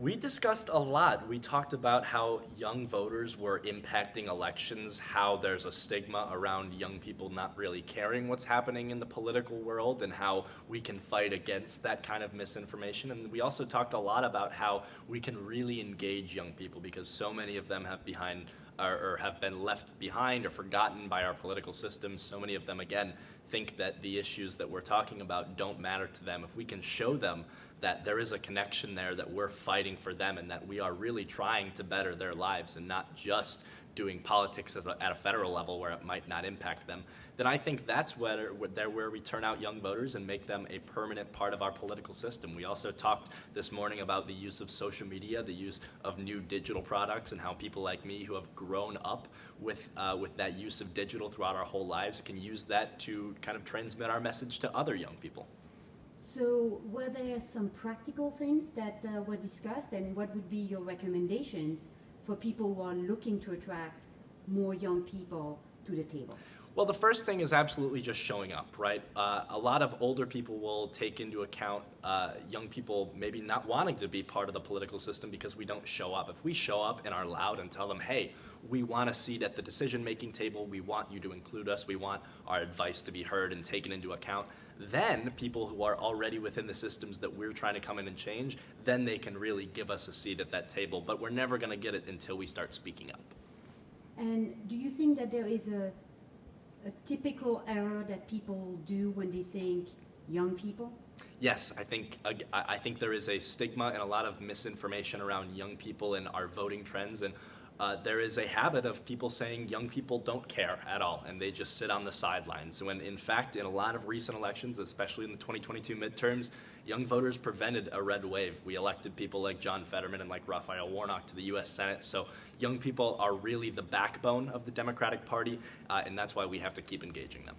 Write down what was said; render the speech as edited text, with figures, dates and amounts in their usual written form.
We discussed a lot. We talked about how young voters were impacting elections, how there's a stigma around young people not really caring what's happening in the political world, and how we can fight against that kind of misinformation. And we also talked a lot about how we can really engage young people because so many of them have or have been left behind or forgotten by our political system. So many of them, again, think that the issues that we're talking about don't matter to them. If we can show them that there is a connection there, that we're fighting for them, and that we are really trying to better their lives and not just doing politics at a federal level where it might not impact them, then I think that's where we turn out young voters and make them a permanent part of our political system. We also talked this morning about the use of social media, the use of new digital products, and how people like me who have grown up with that use of digital throughout our whole lives can use that to kind of transmit our message to other young people. So were there some practical things that were discussed, and what would be your recommendations for people who are looking to attract more young people to the table? Well, the first thing is absolutely just showing up, right? A lot of older people will take into account young people maybe not wanting to be part of the political system because we don't show up. If we show up and are loud and tell them, hey, we want a seat at the decision-making table, we want you to include us, we want our advice to be heard and taken into account, then people who are already within the systems that we're trying to come in and change, then they can really give us a seat at that table. But we're never going to get it until we start speaking up. And do you think that there is a typical error that people do when they think young people? Yes, I think there is a stigma and a lot of misinformation around young people and our voting trends, and there is a habit of people saying young people don't care at all and they just sit on the sidelines, when in fact in a lot of recent elections, especially in the 2022 midterms, young voters prevented a red wave. We elected people like John Fetterman and like Raphael Warnock to the US Senate, so young people are really the backbone of the Democratic Party, and that's why we have to keep engaging them.